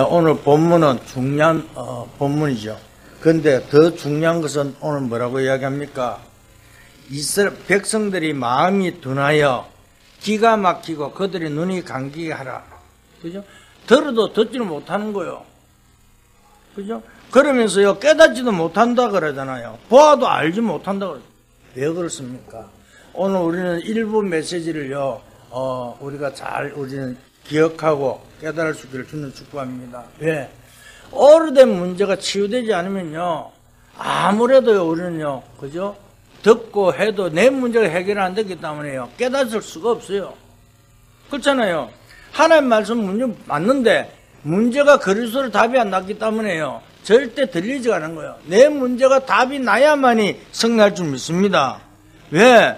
오늘 본문은 중요한 본문이죠. 그런데 더 중요한 것은 오늘 뭐라고 이야기합니까? 이스라엘 백성들이 마음이 둔하여 기가 막히고 그들의 눈이 감기게 하라. 그죠? 들어도 듣지를 못하는 거요. 그죠? 그러면서요, 깨닫지도 못한다 그러잖아요. 보아도 알지 못한다 그러죠. 왜 그렇습니까? 오늘 우리는 일부 메시지를요, 우리가 우리는 기억하고 깨달을 수 있기를 주는 축복합니다. 왜? 오래된 문제가 치유되지 않으면요, 아무래도요, 우리는요, 그죠? 듣고 해도 내 문제가 해결 안 되기 때문에요, 깨닫을 수가 없어요. 그렇잖아요. 하나님 말씀 문제 맞는데, 문제가 그리스도로 답이 안 났기 때문에요, 절대 들리지 않은 거예요. 내 문제가 답이 나야만이 승리할 줄 믿습니다. 왜?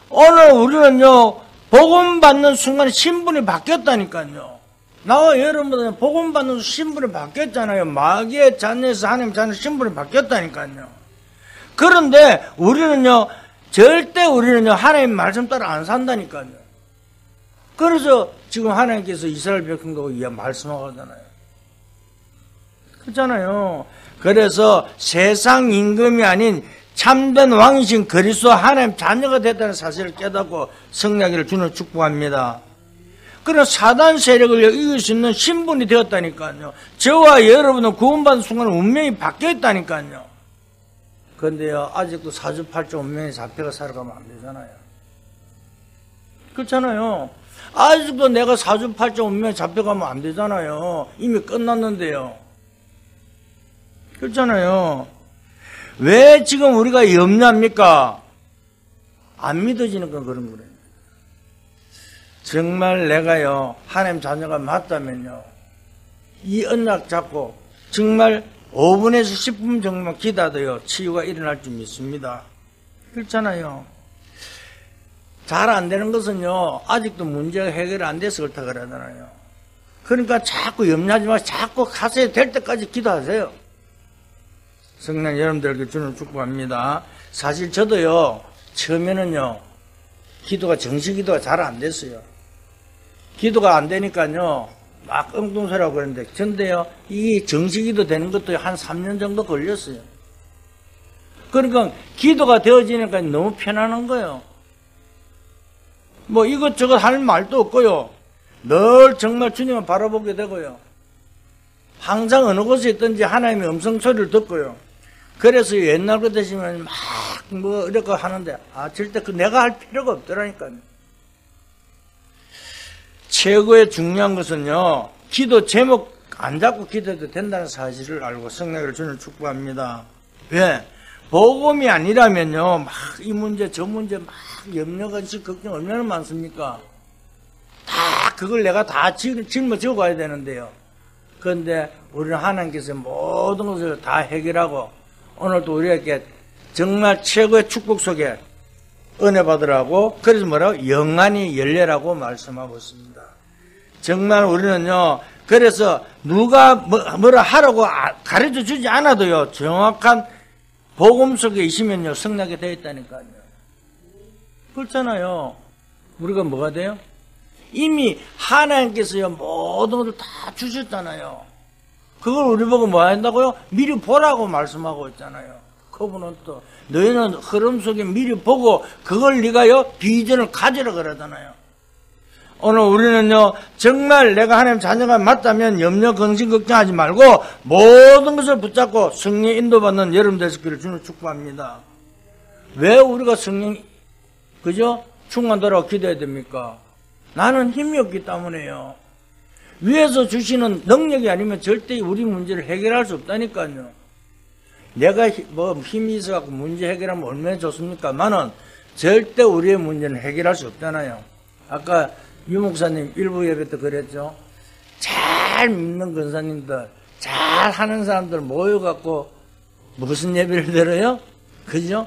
오늘 우리는요, 복음 받는 순간에 신분이 바뀌었다니까요. 나와 여러분들은 복음 받는 신분이 바뀌었잖아요. 마귀의 자녀에서 하나님 자녀 신분이 바뀌었다니까요. 그런데 우리는요, 절대 우리는요, 하나님 말씀 따라 안 산다니까요. 그래서 지금 하나님께서 이스라엘 백성들하고 말씀하고 하잖아요. 그렇잖아요. 그래서 세상 임금이 아닌 참된 왕이신 그리스도 하나님 자녀가 됐다는 사실을 깨닫고 승리하기를 주는 축복합니다. 그래서 사단 세력을 이길 수 있는 신분이 되었다니까요. 저와 여러분은 구원받은 순간 운명이 바뀌었다니까요. 그런데요, 아직도 사주팔자 운명에 잡혀가 살아가면 안 되잖아요. 그렇잖아요. 아직도 내가 사주팔자 운명에 잡혀가면 안 되잖아요. 이미 끝났는데요. 그렇잖아요. 왜 지금 우리가 염려합니까? 안 믿어지는 건 그런 거예요. 정말 내가요, 하나님 자녀가 맞다면요, 이 언약 잡고 정말 5분에서 10분 정도만 기다려도요, 치유가 일어날 줄 믿습니다. 그렇잖아요. 잘 안 되는 것은요, 아직도 문제가 해결 안 돼서 그렇다 그러잖아요. 그러니까 자꾸 염려하지 마시고 자꾸 가서야 될 때까지 기도하세요. 성령 여러분들에게 주는 축복합니다. 사실 저도요, 처음에는요, 기도가 정식 기도가 잘 안 됐어요. 기도가 안 되니까요, 막 엉뚱소리하고 그랬는데, 근데요, 이 정식 기도 되는 것도 한 3년 정도 걸렸어요. 그러니까 기도가 되어지니까 너무 편안한 거예요. 뭐 이것저것 할 말도 없고요, 늘 정말 주님을 바라보게 되고요, 항상 어느 곳에 있든지 하나님의 음성 소리를 듣고요. 그래서 옛날 거 되시면 막 뭐 이렇게 하는데, 절대 내가 할 필요가 없더라니까요. 최고의 중요한 것은요, 기도 제목 안 잡고 기도해도 된다는 사실을 알고 성령을 주는 축복합니다. 왜? 복음이 아니라면요, 막 이 문제 저 문제 막 염려가 걱정 얼마나 많습니까? 다 그걸 내가 다 짊어지고 가야 되는데요. 그런데 우리는 하나님께서 모든 것을 다 해결하고 오늘도 우리에게 정말 최고의 축복 속에 은혜 받으라고, 그래서 뭐라고? 영안이 열려라고 말씀하고 있습니다. 정말 우리는요, 그래서 누가 뭐라 하라고 가르쳐 주지 않아도요, 정확한 복음 속에 있으면요, 승리하게 되어 있다니까요. 그렇잖아요. 우리가 뭐가 돼요? 이미 하나님께서요, 모든 것을 다 주셨잖아요. 그걸 우리 보고 뭐 한다고요? 미리 보라고 말씀하고 있잖아요. 그분은 또 너희는 흐름 속에 미리 보고 그걸 네가요, 비전을 가지라 그러잖아요. 오늘 우리는요, 정말 내가 하나님 자녀가 맞다면 염려, 근심, 걱정하지 말고 모든 것을 붙잡고 성령 인도받는 여러분 되시기를 주는 축복합니다. 왜 우리가 성령, 그죠? 충만도라고 기도해야 됩니까? 나는 힘이 없기 때문에요. 위에서 주시는 능력이 아니면 절대 우리 문제를 해결할 수 없다니까요. 내가 뭐 힘이 있어갖고 문제 해결하면 얼마나 좋습니까만은 절대 우리의 문제는 해결할 수 없잖아요. 아까 유 목사님 일부 예배 때 그랬죠. 잘 믿는 권사님들, 잘 하는 사람들 모여갖고 무슨 예배를 들어요? 그죠?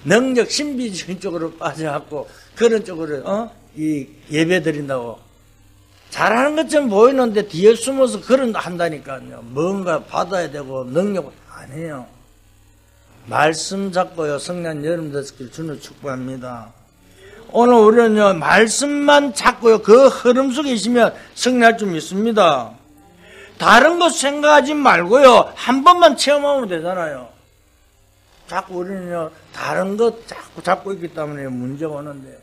능력 신비주의 쪽으로 빠져갖고 그런 쪽으로 이 예배 드린다고 잘하는 것처럼 보이는데 뒤에 숨어서 그런 한다니까요. 뭔가 받아야 되고 능력 아니에요. 말씀 잡고요, 성령 여러분들께 주는 축복합니다. 오늘 우리는요, 말씀만 잡고요, 그 흐름 속에 있으면 승리할 줄 믿습니다. 다른 거 생각하지 말고요. 한 번만 체험하면 되잖아요. 자꾸 우리는요, 다른 거 자꾸 잡고 있기 때문에 문제가 오는데.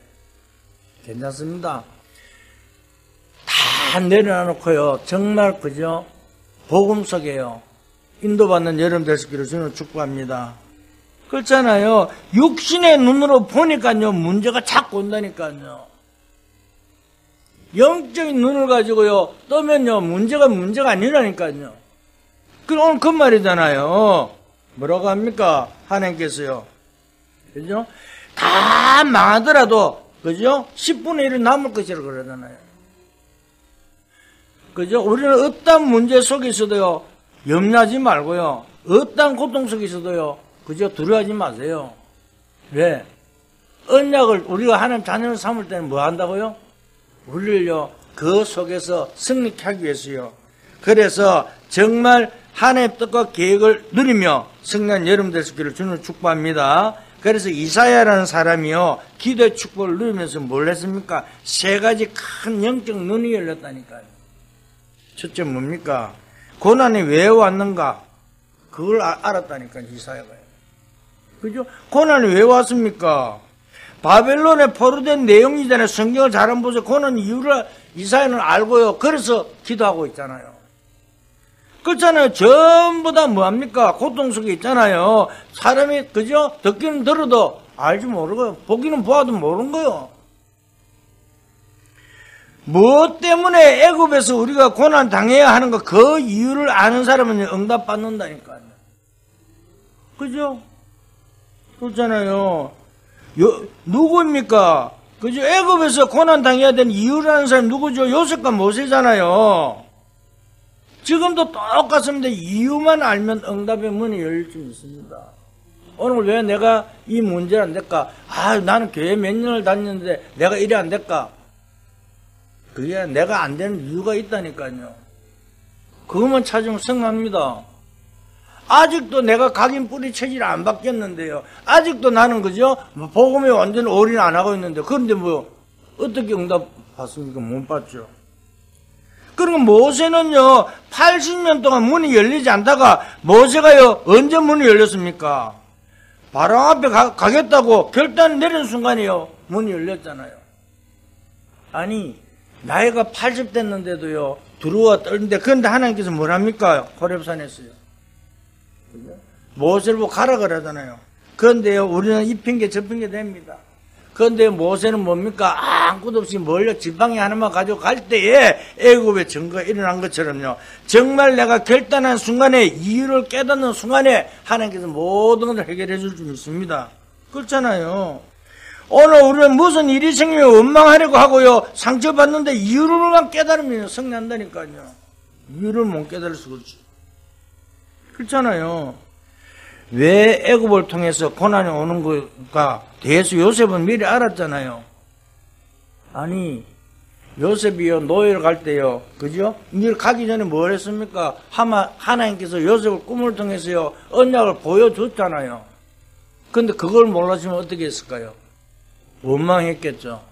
괜찮습니다. 다 내려놓고요. 정말 그죠? 복음 속에요. 인도받는 여러분 될 수 있기를 주는 축복합니다. 그렇잖아요. 육신의 눈으로 보니까요, 문제가 자꾸 온다니까요. 영적인 눈을 가지고요, 뜨면요, 문제가 아니라니까요. 그럼 오늘 그 말이잖아요. 뭐라고 합니까? 하나님께서요. 그죠? 다 망하더라도, 그죠? 10분의 1은 남을 것이라고 그러잖아요. 그죠? 우리는 어떤 문제 속에서도요, 염려하지 말고요, 어떤 고통 속에서도요, 그죠? 두려워하지 마세요. 왜? 언약을 우리가 하나님 자녀를 삼을 때는 뭐 한다고요? 우리를요, 그 속에서 승리케 하기 위해서요. 그래서 정말 하나님의 뜻과 계획을 누리며 승리한 여러분 될 수 있기를 주는 축복합니다. 그래서 이사야라는 사람이요, 기도의 축복을 누리면서 뭘 했습니까? 세 가지 큰 영적 눈이 열렸다니까요. 첫째 뭡니까? 고난이 왜 왔는가? 그걸 알았다니까요, 이사야가요. 그죠? 고난이 왜 왔습니까? 바벨론에 포로된 내용이잖아요. 성경을 잘 한번 보세요. 고난 이유를 이사야는 알고요. 그래서 기도하고 있잖아요. 그렇잖아요. 전부 다 뭐합니까? 고통 속에 있잖아요. 사람이, 그죠? 듣기는 들어도 알지 모르고요. 보기는 보아도 모르는 거요. 무엇 때문에 애굽에서 우리가 고난 당해야 하는가? 그 이유를 아는 사람은 응답받는다니까요. 그죠? 그렇잖아요. 누구입니까? 그죠? 애굽에서 고난 당해야 되는 이유를 아는 사람이 누구죠? 요셉과 모세잖아요. 지금도 똑같습니다. 이유만 알면 응답의 문이 열릴 수 있습니다. 오늘 왜 내가 이 문제를 안 될까? 나는 교회 몇 년을 다녔는데 내가 이래 안 될까? 그게 내가 안 되는 이유가 있다니까요. 그것만 찾으면 성합니다. 아직도 내가 각인 뿌리 체질이 안 바뀌었는데요. 아직도 나는 그죠? 복음에 완전 올인 안 하고 있는데, 그런데 뭐 어떻게 응답 받습니까? 못 받죠. 그리고 모세는요, 80년 동안 문이 열리지 않다가 모세가요, 언제 문이 열렸습니까? 바로 앞에 가겠다고 결단을 내린 순간이요, 문이 열렸잖아요. 아니, 나이가 80 됐는데도요, 들어와 떨는데, 그런데 하나님께서 뭘 합니까? 호렙산에서요. 모세를 보고 가라 그러잖아요. 그런데요, 우리는 이 핑계 저 핑계 됩니다. 그런데 모세는 뭡니까? 아무것도 없이 멀려 지팡이 하나만 가지고 갈 때에 애굽의 증거가 일어난 것처럼요. 정말 내가 결단한 순간에, 이유를 깨닫는 순간에 하나님께서 모든 것을 해결해 줄 줄 믿습니다. 그렇잖아요. 오늘 우리는 무슨 일이 생기면 원망하려고 하고요, 상처받는데 이유를만 깨달으면 승리한다니까요. 이유를 못 깨달을 수가 없죠. 그렇잖아요. 왜 애굽을 통해서 고난이 오는 것과 대해서 요셉은 미리 알았잖아요. 아니, 요셉이요, 노예를 갈 때요, 그죠? 일 가기 전에 뭘 했습니까? 하나님께서 요셉을 꿈을 통해서요, 언약을 보여줬잖아요. 근데 그걸 몰랐으면 어떻게 했을까요? 원망했겠죠.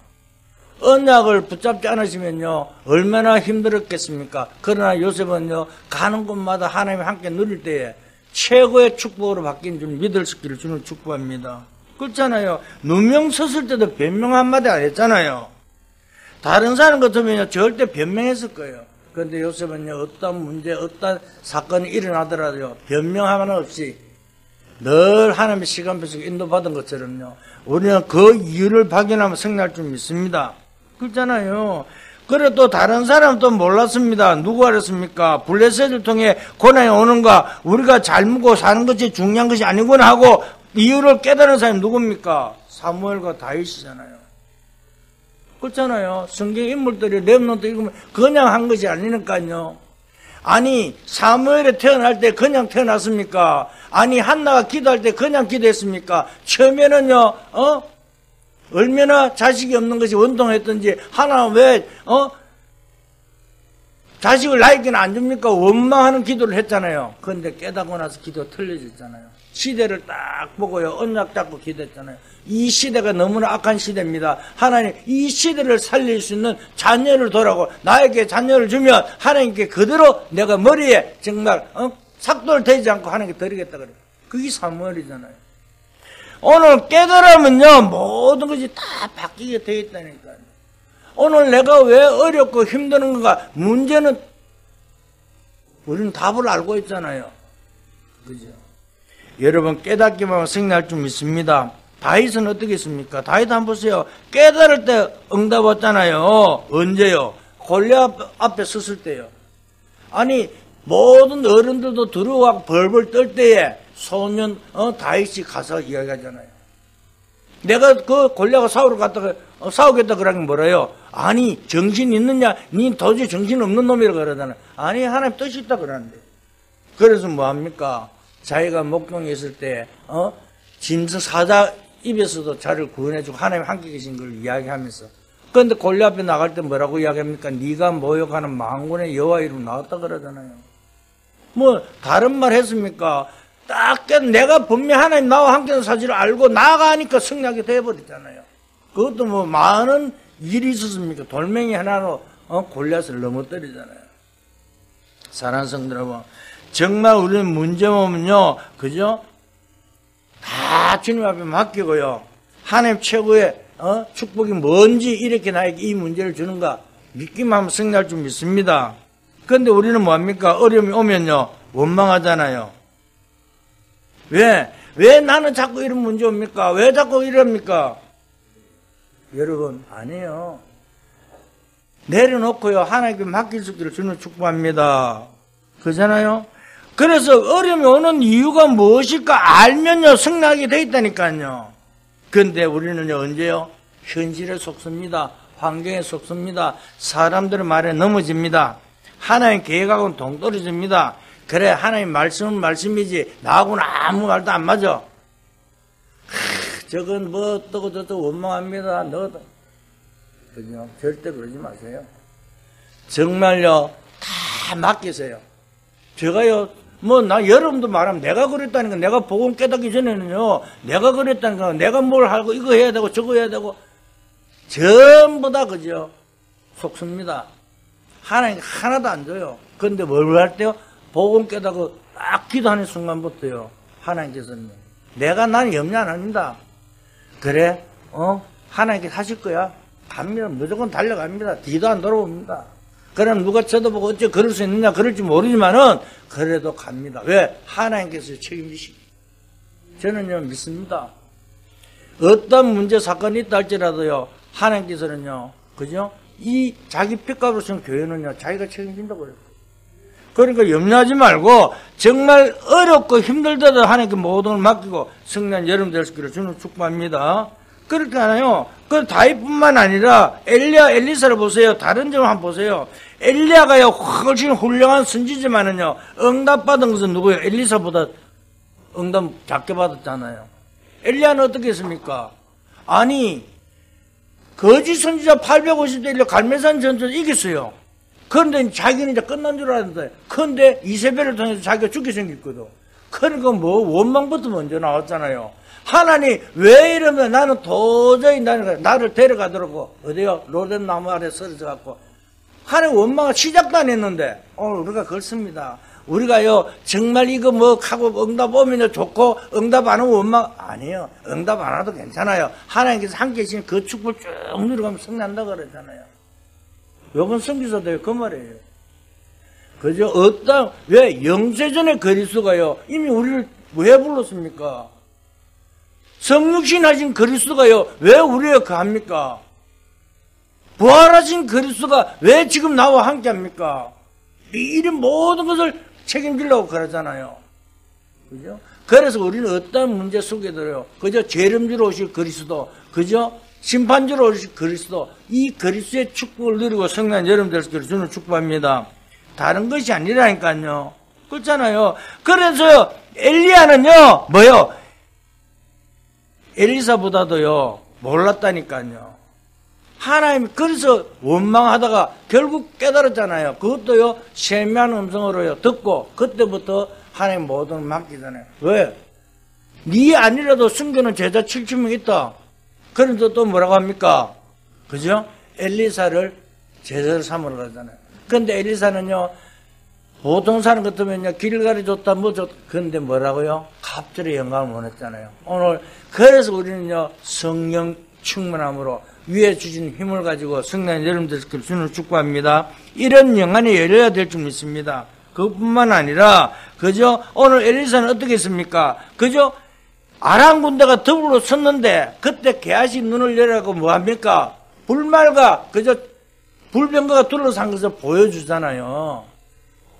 언약을 붙잡지 않으시면요, 얼마나 힘들었겠습니까? 그러나 요셉은요, 가는 곳마다 하나님이 함께 누릴 때에 최고의 축복으로 바뀐 줄 믿을 수 있기를 주는 축복합니다. 그렇잖아요. 누명 섰을 때도 변명 한마디 안 했잖아요. 다른 사람 같으면 절대 변명했을 거예요. 그런데 요셉은요, 어떤 문제, 어떤 사건이 일어나더라도요, 변명 하나 없이 늘 하나님의 시간표 속에 인도받은 것처럼요, 우리는 그 이유를 발견하면 승리할 줄 믿습니다. 그렇잖아요. 그래도 다른 사람도 몰랐습니다. 누가 알았습니까? 블레셋을 통해 고난이 오는가, 우리가 잘 먹고 사는 것이 중요한 것이 아니구나 하고 이유를 깨달은 사람이 누굽니까? 사무엘과 다윗이잖아요. 그렇잖아요. 성경 인물들이 렘넌트 읽으면 그냥 한 것이 아니니까요. 아니, 사무엘이 태어날 때 그냥 태어났습니까? 아니, 한나가 기도할 때 그냥 기도했습니까? 처음에는요, 얼마나 자식이 없는 것이 원통했던지, 하나는 왜, 자식을 나에게는 안 줍니까? 원망하는 기도를 했잖아요. 그런데 깨닫고 나서 기도가 틀려졌잖아요. 시대를 딱 보고요. 언약 잡고 기도했잖아요. 이 시대가 너무나 악한 시대입니다. 하나님 이 시대를 살릴 수 있는 자녀를 도라고 나에게 자녀를 주면 하나님께 그대로 내가 머리에 정말 삭도를 대지 않고 하나님께 드리겠다 그래요. 그게 사무엘이잖아요. 오늘 깨달으면요 모든 것이 다 바뀌게 되어 있다니까요. 오늘 내가 왜 어렵고 힘드는 건가 문제는 우리는 답을 알고 있잖아요. 그죠? 여러분 깨닫기만 하면 승리할 줄 믿습니다. 다윗은 어떻게 했습니까? 다윗 한번 보세요. 깨달을 때 응답 왔잖아요. 언제요? 골리앗 앞에 섰을 때요. 아니 모든 어른들도 두려워하고 벌벌 떨 때에 소년 다윗이 가서 이야기하잖아요. 내가 그 골리앗과 싸우러 갔다가 싸우겠다 그러긴 뭐래요? 아니 정신 있느냐? 니 도저히 정신 없는 놈이라 그러잖아요. 아니 하나님 뜻이 있다 그러는데. 그래서 뭐합니까? 자기가 목동에 있을 때 짐승 사자 입에서도 자를 구원해주고 하나님 함께 계신 걸 이야기하면서 그런데 골리앗 앞에 나갈 때 뭐라고 이야기합니까? 네가 모욕하는 만군의 여호와 이름 나왔다 그러잖아요. 뭐 다른 말 했습니까? 딱 내가 분명 하나님 나와 함께 있는 사실을 알고 나가니까 승리하게 돼버리잖아요. 그것도 뭐 많은 일이 있었습니까? 돌멩이 하나로 골리앗을 넘어뜨리잖아요. 사랑하는 성도 여러분, 정말 우리는 문제 오면요, 그죠? 다 주님 앞에 맡기고요. 하나님 최고의 축복이 뭔지 이렇게 나에게 이 문제를 주는가 믿기만 하면 승리할 줄 믿습니다. 그런데 우리는 뭐합니까? 어려움이 오면요 원망하잖아요. 왜 나는 자꾸 이런 문제 옵니까? 왜 자꾸 이럽니까? 여러분 아니에요. 내려놓고요 하나님께 맡길 수 있기를 주님 축복합니다. 그잖아요. 그래서 어려움이 오는 이유가 무엇일까 알면요 승리하게 돼 있다니까요. 그런데 우리는요 언제요? 현실에 속습니다. 환경에 속습니다. 사람들의 말에 넘어집니다. 하나님 계획하고는 동떨어집니다. 그래 하나님 말씀은 말씀이지 나하고는 아무 말도 안 맞아. 저건 뭐 어떠고 저떠고 원망합니다. 너도 그죠? 절대 그러지 마세요. 정말요 다 맡기세요. 제가요 뭐 나 여러분도 말하면 내가 그랬다니까 내가 복음 깨닫기 전에는요 내가 그랬다니까 내가 뭘 하고 이거 해야 되고 저거 해야 되고 전부 다 그죠? 속습니다. 하나님 하나도 안 줘요. 그런데 뭘 할 때요? 복음 깨닫고 딱 기도하는 순간부터요 하나님께서는 내가 나는 염려 안 합니다. 그래 하나님께 하실 거야. 갑니다. 무조건 달려갑니다. 뒤도 안 돌아봅니다. 그럼 누가 쳐다보고 어째 그럴 수 있느냐 그럴지 모르지만은 그래도 갑니다. 왜? 하나님께서 책임지시기. 저는요 믿습니다. 어떤 문제 사건이 있다 할지라도요 하나님께서는요 그죠? 이 자기 핏값으로 쓴 교회는요 자기가 책임진다고 그래요. 그러니까 염려하지 말고 정말 어렵고 힘들더라도 하나님께 모든 걸 맡기고 승리한 여러분 될 수 있기를 주는 축복합니다. 그렇게 하나요? 그 다윗뿐만 아니라 엘리야, 엘리사를 보세요. 다른 점을 한번 보세요. 엘리야가요 훨씬 훌륭한 선지지만은요 응답받은 것은 누구예요? 엘리사보다 응답 작게 받았잖아요. 엘리야는 어떻게 했습니까? 아니 거짓 선지자 850대 1로 갈멜산 전투에서 이겼어요. 그런데 자기는 이제 끝난 줄 알았는데 그런데 이세벨을 통해서 자기가 죽게 생겼거든. 그러니까 뭐 원망부터 먼저 나왔잖아요. 하나님 왜 이러면 나는 도저히 나를 데려가더라고. 어디요? 로뎀 나무 아래 쓰러져 갖고 하나님 원망을 시작도 안 했는데 오늘 우리가 그렇습니다. 우리가요 정말 이거 뭐 하고 응답 오면 좋고 응답 안 오면 원망 아니에요. 응답 안 와도 괜찮아요. 하나님께서 함께 계시는 그 축복을 쭉 누려가면 승리한다 그러잖아요. 요번 선교사도 그 말이에요. 그죠? 왜 영세전의 그리스도가요 이미 우리를 왜 불렀습니까? 성육신 하신 그리스도가요 왜 우리에 거합니까? 부활하신 그리스도가 왜 지금 나와 함께 합니까? 이 모든 것을 책임지려고 그러잖아요. 그죠? 그래서 우리는 어떤 문제 속에 들어요. 그죠? 죄름주로 오실 그리스도, 그죠? 심판주로 오실 그리스도, 이 그리스도의 축복을 누리고 성난 여러분들 주는 축복합니다. 다른 것이 아니라니까요. 그렇잖아요. 그래서 엘리야는요, 뭐요? 엘리사보다도요, 몰랐다니까요. 하나님, 그래서 원망하다가 결국 깨달았잖아요. 그것도요, 세미한 음성으로요, 듣고, 그때부터 하나님 모든 걸 맡기잖아요. 왜? 네 아니라도 숨기는 제자 7,000명 있다. 그런데 또 뭐라고 합니까? 그죠? 엘리사를 제자를 삼으러 가잖아요. 그런데 엘리사는요, 보통 사람 같으면요, 길 가려줬다, 뭐 줬다. 그런데 뭐라고요? 갑절의 영광을 원했잖아요. 오늘, 그래서 우리는요, 성령 충만함으로 위에 주신 힘을 가지고 성령 여러분들께 주는 축복합니다. 이런 영안이 열려야 될 줄 믿습니다. 그것뿐만 아니라, 그죠? 오늘 엘리사는 어떻게 했습니까? 그죠? 아람 군대가 더불어 섰는데, 그때 게하시 눈을 열라고 뭐합니까? 불말과, 그죠? 불병거가 둘러싼 것을 보여주잖아요.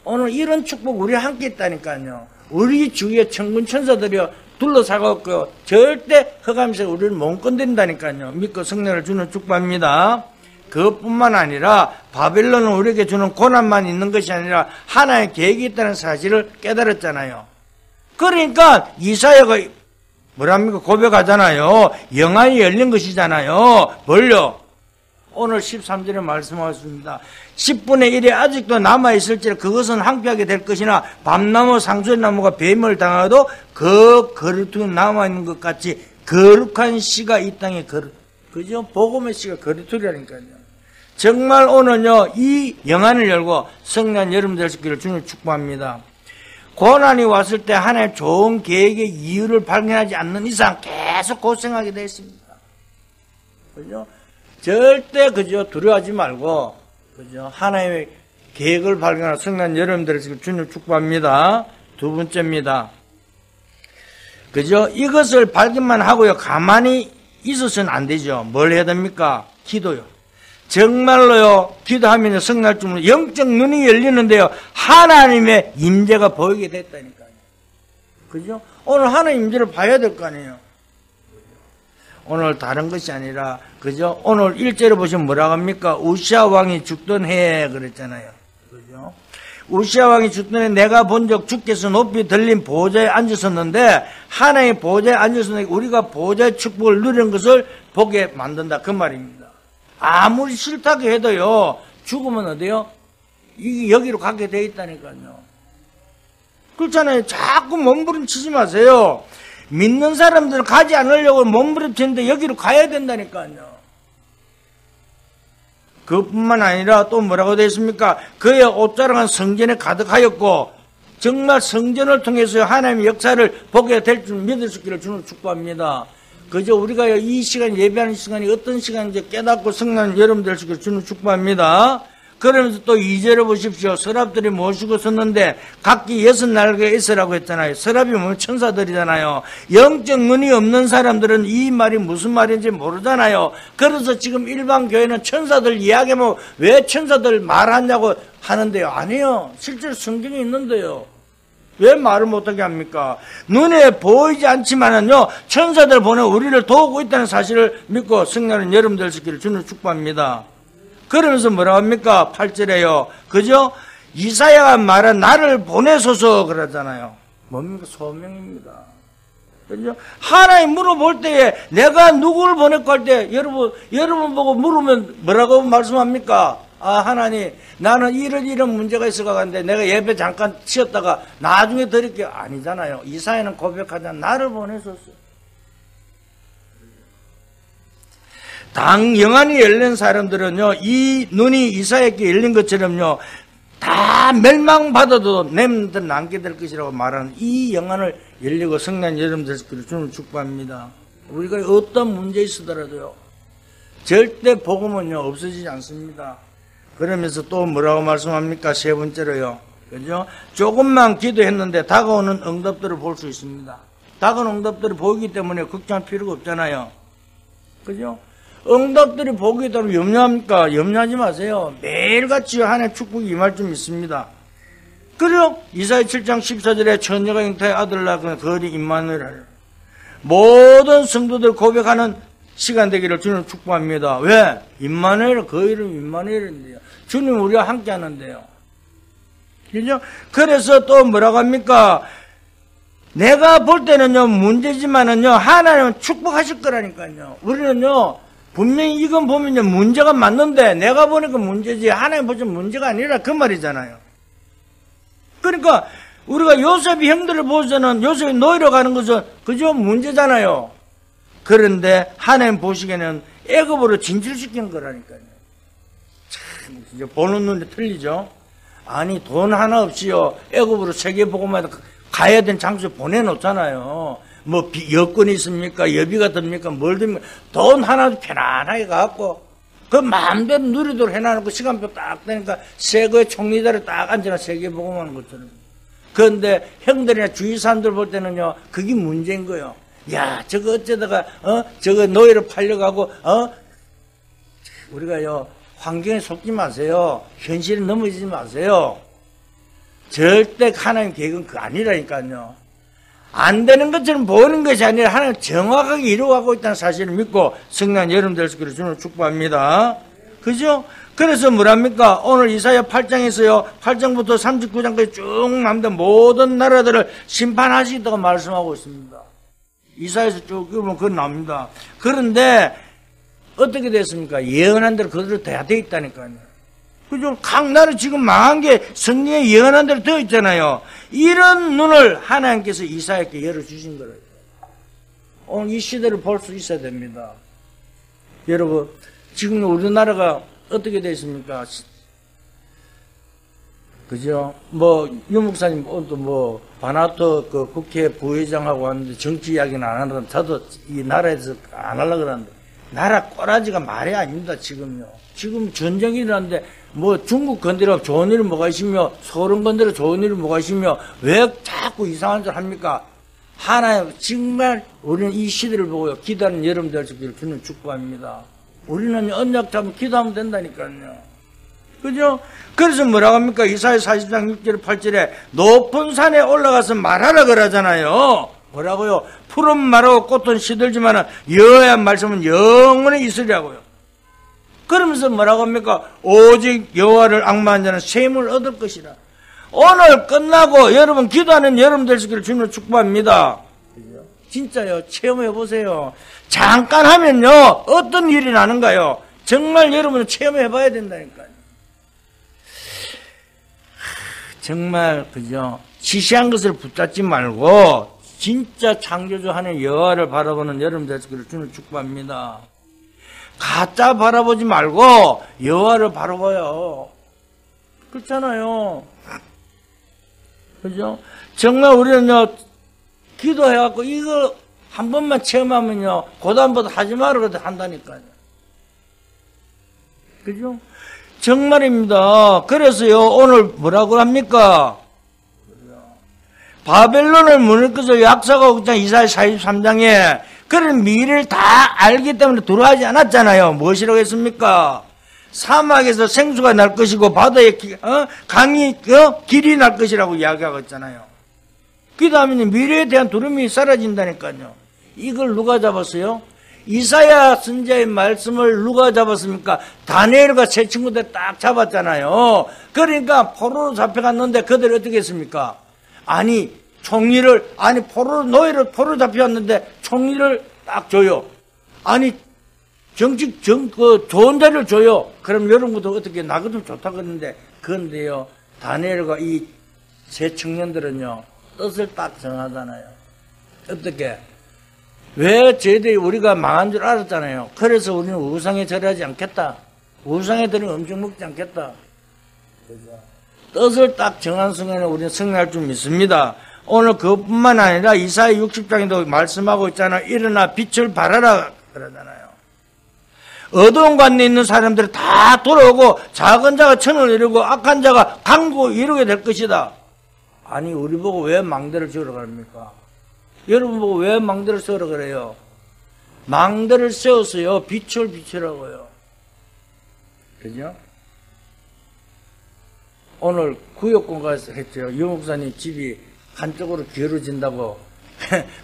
오늘 이런 축복 우리 함께 있다니까요. 우리 주위에 천군 천사들이요 둘러싸고 절대 흑암에서 우리를 못 건드린다니까요. 믿고 성령을 주는 축복합니다. 그것뿐만 아니라 바벨론은 우리에게 주는 고난만 있는 것이 아니라 하나의 계획이 있다는 사실을 깨달았잖아요. 그러니까 이사야가 뭐랍니까? 고백하잖아요. 영안이 열린 것이잖아요. 뭘요? 오늘 13절에 말씀하셨습니다. 10분의 1이 아직도 남아있을지라 그것은 황폐하게 될 것이나 밤나무 상수리나무가 뱀을 당하도 그 거리통에 남아있는 것 같이 거룩한 씨가 이 땅에 그죠? 복음의 씨가 거리통이라니까요. 정말 오늘은요, 이 영안을 열고 성령 여러분들 되시기를 주님 축복합니다. 고난이 왔을 때 하나의 좋은 계획의 이유를 발견하지 않는 이상 계속 고생하게 되어 있습니다. 그죠? 절대 그죠 두려워하지 말고 그죠 하나님의 계획을 발견하는 성령 여러분들에게 주님 축복합니다. 두 번째입니다. 그죠 이것을 발견만 하고요 가만히 있어서는 안 되죠. 뭘 해야 됩니까? 기도요. 정말로요 기도하면 성령 주문 영적 눈이 열리는데요 하나님의 임재가 보이게 됐다니까요. 그죠 오늘 하나님 임재를 봐야 될 거 아니에요. 오늘 다른 것이 아니라 그죠? 오늘 1절에 보시면 뭐라고 합니까? 우시아 왕이 죽던 해에 그랬잖아요. 그죠? 우시아 왕이 죽던 해 내가 본 적 주께서 높이 들린 보좌에 앉으셨는데 하나님의 보좌에 앉으셨는데 우리가 보좌의 축복을 누리는 것을 보게 만든다. 그 말입니다. 아무리 싫다고 해도요. 죽으면 어때요? 여기로 가게 돼 있다니까요. 그렇잖아요. 자꾸 몸부림치지 마세요. 믿는 사람들은 가지 않으려고 몸부림치는데 여기로 가야 된다니까요. 그뿐만 아니라 또 뭐라고 되어 있습니까? 그의 옷자락은 성전에 가득하였고 정말 성전을 통해서 하나님의 역사를 보게 될 줄 믿을 수 있기를 주는 축복합니다. 그저 우리가 이 시간 예배하는 시간이 어떤 시간인지 깨닫고 성령 여러분들 주는 축복합니다. 그러면서 또 2절을 보십시오. 서랍들이 모시고 섰는데 각기 6날개가 있으라고 했잖아요. 서랍이 뭐 천사들이잖아요. 영적 눈이 없는 사람들은 이 말이 무슨 말인지 모르잖아요. 그래서 지금 일반 교회는 천사들 이야기하면 왜 천사들 말하냐고 하는데요. 아니요. 실제로 성경에 있는데요. 왜 말을 못하게 합니까? 눈에 보이지 않지만은요, 천사들 보내 우리를 도우고 있다는 사실을 믿고 성령은 여러분들 있기를 주는 축복합니다. 그러면서 뭐라고 합니까? 8절에요. 그죠? 이사야가 말한 나를 보내소서 그러잖아요. 뭡니까? 소명입니다. 그죠? 하나님 물어볼 때에 내가 누구를 보낼까 할 때 여러분 보고 물으면 뭐라고 말씀합니까? 아, 하나님, 나는 이런 문제가 있어가 갔는데 내가 예배 잠깐 쉬었다가 나중에 드릴게요. 아니잖아요. 이사야는 고백하자. 나를 보내소서. 당 영안이 열린 사람들은요, 이 눈이 이사야에게 열린 것처럼요, 다 멸망받아도 렘들 남게 될 것이라고 말하는 이 영안을 열리고 성령 여러분들께서 주는 축복합니다. 우리가 어떤 문제 있으더라도요, 절대 복음은요, 없어지지 않습니다. 그러면서 또 뭐라고 말씀합니까? 세 번째로요, 그죠? 조금만 기도했는데 다가오는 응답들을 볼 수 있습니다. 다가오는 응답들을 보이기 때문에 걱정할 필요가 없잖아요. 그죠? 응답들이 보기 때문에 염려합니까? 염려하지 마세요. 매일같이 하나님의 축복이 임할 줄 믿습니다. 그리고 이사야 7장 14절에 처녀가 잉타의 아들을 낳고 거리 임마누엘 하리라. 모든 성도들 고백하는 시간 되기를 주님 축복합니다. 왜? 임마누엘, 그 이름 임마누엘인데요. 주님 우리와 함께 하는데요. 그죠? 그래서 또 뭐라고 합니까? 내가 볼 때는요, 문제지만은요, 하나님은 축복하실 거라니까요. 우리는요, 분명히 이건 보면요, 문제가 맞는데, 내가 보니까 문제지, 하나님 보시면 문제가 아니라 그 말이잖아요. 그러니까, 우리가 요셉이 형들을 보고서는 요셉이 노예로 가는 것은 그저 문제잖아요. 그런데 하나님 보시기에는 애굽으로 진출시킨 거라니까요. 참 이제 보는 눈이 틀리죠. 아니 돈 하나 없이요 애굽으로 세계복음마다 가야 되는 장소에 보내놓잖아요. 뭐 여건이 있습니까? 여비가 듭니까? 뭘 듭니까? 돈 하나도 편안하게 가갖고 그 마음대로 누리도록 해놔놓고 시간표 딱 되니까 세거의 총리자리에 딱 앉아나 세계복음하는 것처럼. 그런데 형들이나 주위 사람들 볼 때는요 그게 문제인 거예요. 야 저거 어쩌다가 저거 노예로 팔려가고 우리가요 환경에 속지 마세요. 현실에 넘어지지 마세요. 절대 하나님 계획은 그거 아니라니까요. 안 되는 것처럼 보이는 것이 아니라 하나님 정확하게 이루어가고 있다는 사실을 믿고 성령 여러분 될 수 있기를 주님을 축복합니다. 그죠? 그래서 뭐랍니까? 오늘 이사야 8장에서요 8장부터 39장까지 쭉 남는 모든 나라들을 심판하시겠다고 말씀하고 있습니다. 이사야에서 쭉 읽으면 그건 나옵니다. 그런데 어떻게 됐습니까? 예언한 대로 그대로 다 돼 있다니까요. 그죠? 각 나라 지금 망한 게 성경에 예언한 대로 되어 있잖아요. 이런 눈을 하나님께서 이사야에게 열어주신 거예요. 오늘 이 시대를 볼 수 있어야 됩니다. 여러분, 지금 우리나라가 어떻게 되어 있습니까? 그죠? 유 목사님 오늘도 바나토 그 국회 부회장하고 왔는데 정치 이야기는 안 하는 저도 이 나라에서 안 하려고 그러는데 나라 꼬라지가 말이 아닙니다, 지금요. 지금 전쟁이 일어났는데, 중국 건드려 좋은 일이 뭐가 있으며, 소련 건드려 좋은 일이 뭐가 있으며, 왜 자꾸 이상한 짓을 합니까? 하나님, 정말 우리는 이 시대를 보고요, 기도하는 여러분들 되기를 주는 축복합니다. 우리는 언약 잡으면 기도하면 된다니까요. 그죠? 그래서 뭐라고 합니까? 이사야 40장 6절 8절에 높은 산에 올라가서 말하라 그러잖아요. 뭐라고요? 푸른 말하고 꽃은 시들지만 여호와의 말씀은 영원히 있으리라고요. 그러면서 뭐라고 합니까? 오직 여호와를 앙마한 자는 셈을 얻을 것이라. 오늘 끝나고 여러분 기도하는 여러분 될 수 있기를 주님을 축복합니다. 진짜요. 체험해 보세요. 잠깐 하면요 어떤 일이 나는가요? 정말 여러분은 체험해 봐야 된다니까요. 정말 그죠? 시시한 것을 붙잡지 말고 진짜 창조주 하나님 여호와를 바라보는 여러분 될 수 있기를 주님을 축복합니다. 가짜 바라보지 말고 여호와를 바라봐요. 그렇잖아요. 그죠? 정말 우리는요 기도해갖고 이거 한 번만 체험하면요 고단보다 하지 말아도 한다니까요. 그죠? 정말입니다. 그래서요 오늘 뭐라고 합니까? 바벨론을 무너뜨릴 것을 약속하고 있잖아요. 이사야 43장에. 그런 미래를 다 알기 때문에 두려워하지 않았잖아요. 무엇이라고 했습니까? 사막에서 생수가 날 것이고 바다에 강이 길이 날 것이라고 이야기하고 있잖아요. 그 다음에 미래에 대한 두려움이 사라진다니까요. 이걸 누가 잡았어요? 이사야 선지자의 말씀을 누가 잡았습니까? 다니엘과 세 친구들 딱 잡았잖아요. 그러니까 포로로 잡혀갔는데 그들이 어떻게 했습니까? 노예로 잡혀왔는데 총리를 딱 줘요. 좋은 자리를 줘요. 그럼 여러분도 어떻게 나그도 좋다고 그러는데, 그런데요, 다니엘과 이 세 청년들은요, 뜻을 딱 정하잖아요. 어떻게? 왜 저희들이 우리가 망한 줄 알았잖아요. 그래서 우리는 우상에 절하지 않겠다. 우상에 들은 음식 먹지 않겠다. 그죠? 뜻을 딱 정한 순간에 우리는 승리할 줄 믿습니다. 오늘 그것뿐만 아니라 이사야 60장에도 말씀하고 있잖아요. 일어나 빛을 발하라 그러잖아요. 어두운 관에 있는 사람들이 다 돌아오고 작은 자가 천을 이루고 악한 자가 강구 이루게 될 것이다. 우리 보고 왜 망대를 지으러 갑니까? 여러분 보고 왜 망대를 세우러 그래요? 망대를 세웠어요. 빛을 비추라고요. 그죠? 오늘 구역공 가서 했죠. 유 목사님 집이 한쪽으로 기울어진다고.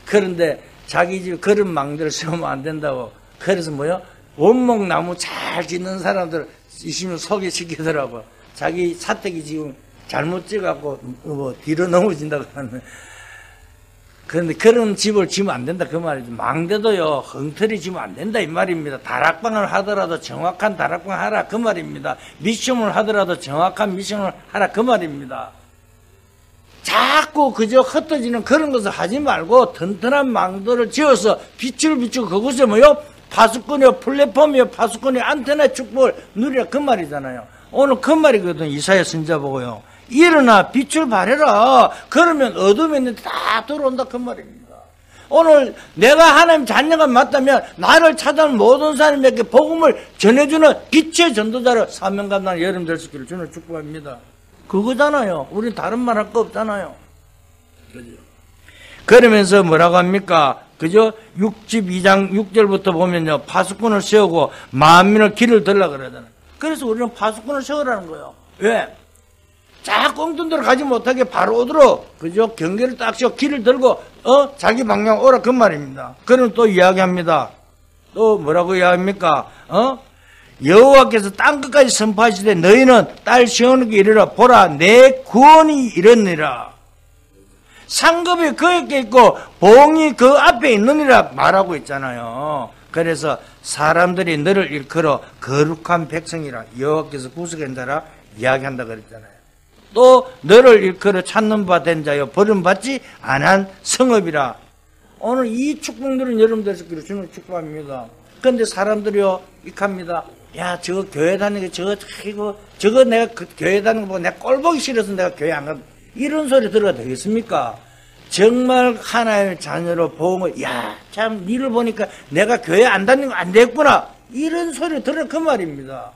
그런데 자기 집 그런 망대를 세우면 안 된다고. 그래서 원목나무 잘 짓는 사람들 있으면 소개시키더라고. 자기 사택이 지금 잘못 찍어갖고 뒤로 넘어진다고 하는. 그런데 그런 집을 지으면 안 된다 그 말이죠. 망대도요 엉터리 지으면 안 된다 이 말입니다. 다락방을 하더라도 정확한 다락방 하라 그 말입니다. 미션을 하더라도 정확한 미션을 하라 그 말입니다. 자꾸 그저 흩어지는 그런 것을 하지 말고 튼튼한 망들을 지어서 빛을 비추고 그곳에 뭐요? 파수꾼이요, 플랫폼이요, 파수꾼이요, 안테나의 축복을 누리라 그 말이잖아요. 오늘 그 말이거든. 이사야 선지자 보고요. 일어나 빛을 발해라. 그러면 어둠에 있는데 다 들어온다 그 말입니다. 오늘 내가 하나님 자녀가 맞다면 나를 찾아온 모든 사람에게 복음을 전해주는 빛의 전도자를 사명 감당하는 여러분 될 수 있기를 주는 축복합니다. 그거잖아요. 우린 다른 말 할 거 없잖아요. 그죠? 그러면서 뭐라고 합니까? 그죠? 62장 6절부터 보면요. 파수꾼을 세우고 만민을 길을 들라 그러잖아요. 그래서 우리는 파수꾼을 세우라는 거예요. 왜? 자, 꽁돈대로 가지 못하게 바로 오도록, 그죠? 경계를 딱 세워 길을 들고, 자기 방향 오라 그 말입니다. 그럼 또 이야기합니다. 또 뭐라고 이야기합니까? 여호와께서 땅끝까지 선포하시되 너희는 딸 시온에게 이르라. 보라, 내 구원이 이르니라. 상급이 그에게 있고 봉이 그 앞에 있느니라 말하고 있잖아요. 그래서 사람들이 너를 일컬어 거룩한 백성이라, 여호와께서 구속한 자라 이야기한다 그랬잖아요. 또 너를 일컬어 찾는 바 된 자여 버림받지 않은 성읍이라. 오늘 이 축복들은 여러분들께서 주는 축복입니다. 그런데 사람들이요 익합니다. 야, 저거 교회 다니는 거 저거 내가 그 교회 다니는 거 보고 내가 꼴 보기 싫어서 내가 교회 안 가. 이런 소리 들어도 되겠습니까? 정말 하나님의 자녀로 보험을, 야, 참 니를 보니까 내가 교회 안 다니는 거 안 됐구나. 이런 소리 들어 그 말입니다.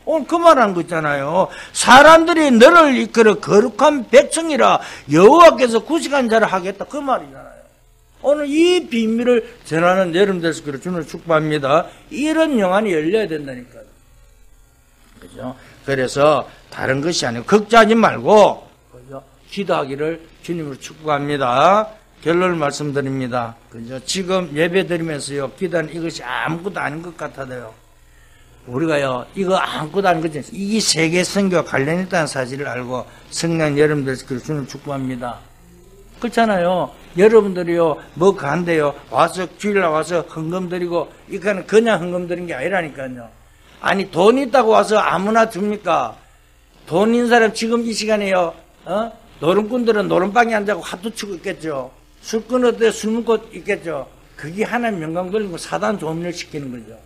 오늘 그 말하는 거 있잖아요. 사람들이 너를 이끌어 거룩한 백성이라 여호와께서 구식한 자를 하겠다 그 말이잖아요. 오늘 이 비밀을 전하는 여러분들께서 주는 축복합니다. 이런 영안이 열려야 된다니까요. 그죠? 그래서 다른 것이 아니고 걱정하지 말고, 그죠? 기도하기를 주님으로 축복합니다. 결론을 말씀드립니다. 그죠? 지금 예배 드리면서요, 기도하는 이것이 아무것도 아닌 것 같아요. 우리가요, 이거 아무것도 아닌 거죠. 이게 세계 선교와 관련이 있다는 사실을 알고 성령 여러분들께서 주는 축복합니다. 그렇잖아요. 여러분들이요, 뭐 간대요. 와서, 주일날 와서 헌금 드리고, 이거는 그냥 헌금 드린 게 아니라니까요. 아니, 돈 있다고 와서 아무나 줍니까? 돈 있는 사람 지금 이 시간에요, 노름꾼들은 노름방에 앉아서 화두 치고 있겠죠. 술 끊을 때 술 먹고 있겠죠. 그게 하나님 영광 돌리고 사단 좋은 일 시키는 거죠.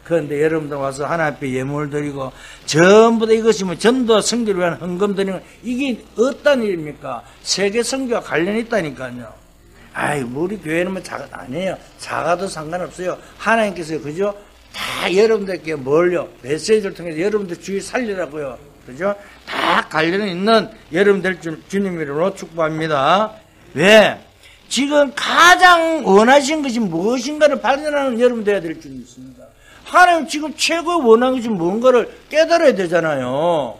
그런데 여러분들 와서 하나님 앞에 예물을 드리고 전부 다 이것이 뭐 전도 선교를 위한 헌금 드리는 이게 어떤 일입니까? 세계 선교와 관련이 있다니까요. 아이, 우리 교회는 뭐 아니에요. 작아도 상관없어요. 하나님께서 그죠? 다 여러분들께 뭘요? 메시지를 통해서 여러분들 주의 살리라고요. 그죠? 다 관련이 있는 여러분들 주님 이름으로 축복합니다. 왜? 지금 가장 원하신 것이 무엇인가를 발견하는 여러분 되어야 될 줄이 있습니다. 하나님 지금 최고 원하는 것이 뭔가를 깨달아야 되잖아요.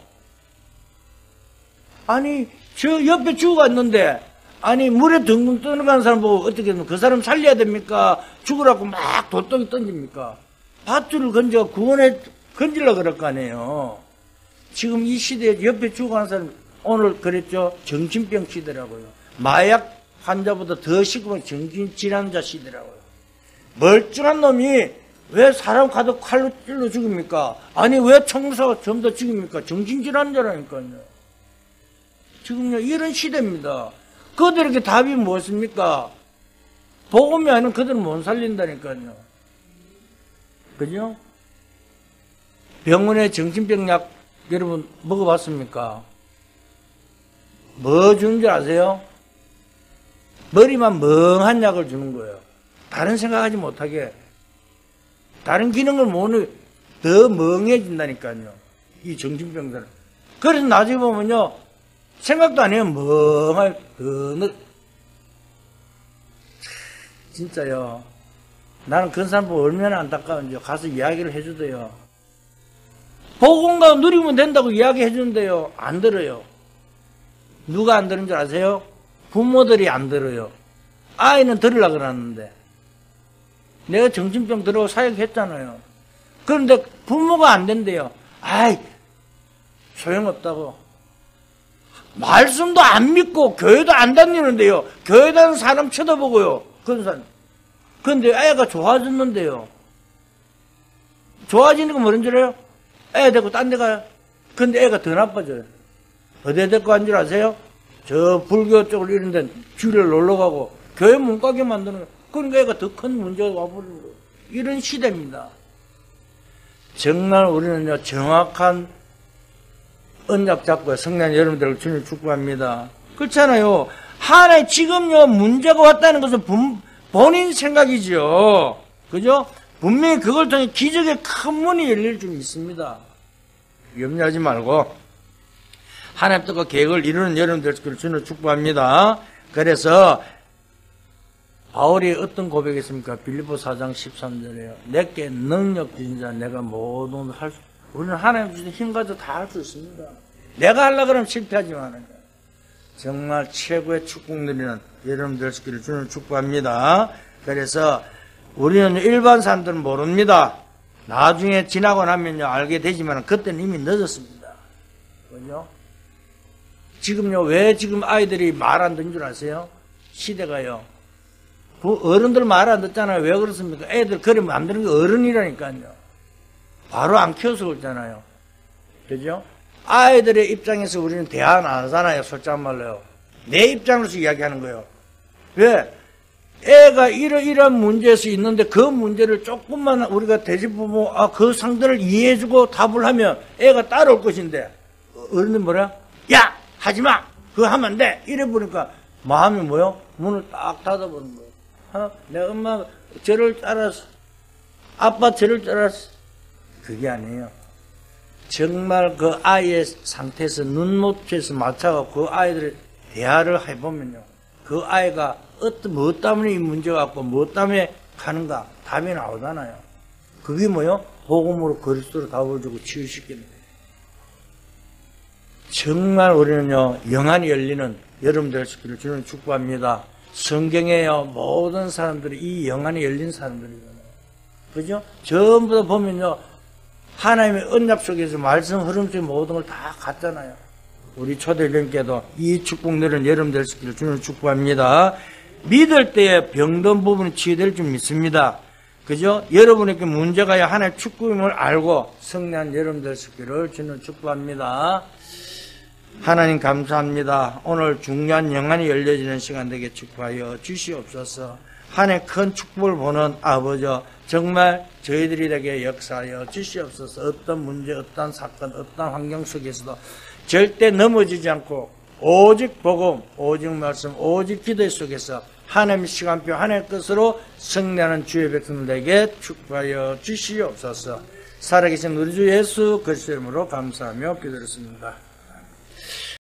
아니, 저 옆에 죽어갔는데, 아니, 물에 둥둥 떠나가는 사람 보고 어떻게 하면 그 사람 살려야 됩니까? 죽으라고 막 돌덩이 던집니까? 밧줄을 건져 건지려고 그럴 거 아니에요. 지금 이 시대에 옆에 죽어가는 사람, 오늘 그랬죠? 정신병 시대라고요. 마약 환자보다 더 심한 정신질환자 시대라고요. 멀쩡한 놈이 왜 사람 가득 칼로 찔러 죽입니까? 아니, 왜 청사가 전부 다 죽입니까? 정신질환자라니까요. 지금요, 이런 시대입니다. 그들에게 답이 무엇입니까? 복음이 아니면 그들은 못 살린다니까요. 그죠? 병원에 정신병 약 여러분 먹어봤습니까? 뭐 주는 줄 아세요? 머리만 멍한 약을 주는 거예요. 다른 생각하지 못하게. 다른 기능을 모르는 더 멍해진다니까요. 이 정신병자는. 그래서 나중에 보면요, 생각도 안 해요. 멍할, 진짜요. 나는 그런 사람 보고 얼마나 안타까운지요. 가서 이야기를 해주대요. 복음과 누리면 된다고 이야기해 주는데요. 안 들어요. 누가 안 들은 줄 아세요? 부모들이 안 들어요. 아이는 들으려고 그러는데. 내가 정신병 들어오고 사역했잖아요. 그런데 부모가 안 된대요. 아이, 소용없다고. 말씀도 안 믿고 교회도 안 다니는데요. 교회 다니는 사람 쳐다보고요. 그런 사람. 그런데 애가 좋아졌는데요. 좋아지니까 뭐는 줄 알아요? 애 데리고 딴 데 가요. 근데 애가 더 나빠져요. 어디에 데리고 간 줄 아세요? 저 불교 쪽으로 이런 데 주를 놀러 가고 교회 문 가게 만드는 거예요. 그러니까 애가 더 큰 문제가 와버리는 거예요. 이런 시대입니다. 정말 우리는요, 정확한 언약 잡고 성령 여러분들을 주님 축복합니다. 그렇잖아요. 하나의 지금요, 문제가 왔다는 것은 본인 생각이죠. 그죠? 분명히 그걸 통해 기적의 큰 문이 열릴 줄 믿습니다. 염려하지 말고 하나님 뜻과 계획을 이루는 여러분들 주님 축복합니다. 그래서 바울이 어떤 고백했습니까? 빌립보 4장 13절에요. 내게 능력 주신 자 내가 모든 할 수, 우리는 하나님 주신 힘 가지고 다 할 수 있습니다. 내가 하려고 그러면 실패하지만 정말 최고의 축복 누리는 여러분들 되시기를 주님 축복합니다. 그래서 우리는 일반 사람들은 모릅니다. 나중에 지나고 나면요 알게 되지만 그때는 이미 늦었습니다. 그죠? 지금요 왜 지금 아이들이 말 안 듣는 줄 아세요? 시대가요. 어른들 말 안 듣잖아요. 왜 그렇습니까? 애들 그러면 안 되는 게 어른이라니까요. 바로 안 키워서 그렇잖아요. 그죠? 아이들의 입장에서 우리는 대화 안 하잖아요. 솔직한 말로요. 내 입장으로서 이야기하는 거예요. 왜? 애가 이러이러한 문제에서 있는데 그 문제를 조금만 우리가 되짚어보고 그 상대를 이해해주고 답을 하면 애가 따라올 것인데 어른들 뭐라? 야! 하지마! 그거 하면 안 돼! 이래 보니까 마음이 뭐요? 문을 딱 닫아버린 거예요. 내 엄마 저를 따랐어. 아빠 저를 따랐어. 그게 아니에요. 정말 그 아이의 상태에서 눈높이에서 맞춰갖고 그 아이들의 대화를 해보면요. 그 아이가 무엇 때문에 이 문제가 왔고 무엇 때문에 가는가 답이 나오잖아요. 그게 뭐요? 복음으로 그리스도로 답을 주고 치유시키는 거예요. 정말 우리는요 영안이 열리는 여러분들 되시기를 주님 축복합니다. 성경에요 모든 사람들이 이 영안이 열린 사람들이잖아요. 그죠? 전부 다 보면요 하나님의 언약 속에서 말씀 흐름 속에 모든 걸 다 갔잖아요. 우리 초대교회도 이 축복 누리는 여러분 되시기를 주님 축복합니다. 믿을 때에 병든 부분이 치유될 줄 믿습니다. 그죠? 여러분에게 문제가 하나님의 축복임을 알고 승리한 여러분 되시기를 주님 축복합니다. 하나님 감사합니다. 오늘 중요한 영안이 열려지는 시간 되게 축복하여 주시옵소서. 하나님의 큰 축복을 보는 아버지 정말 저희들이 되게 역사하여 주시옵소서. 어떤 문제, 어떤 사건, 어떤 환경 속에서도 절대 넘어지지 않고 오직 복음, 오직 말씀, 오직 기도 속에서 하나님의 시간표, 하나님의 뜻으로 승리하는 주의 백성들에게 축복하여 주시옵소서. 살아계신 우리 주 예수 그리스도의 이름으로 감사하며 기도했습니다.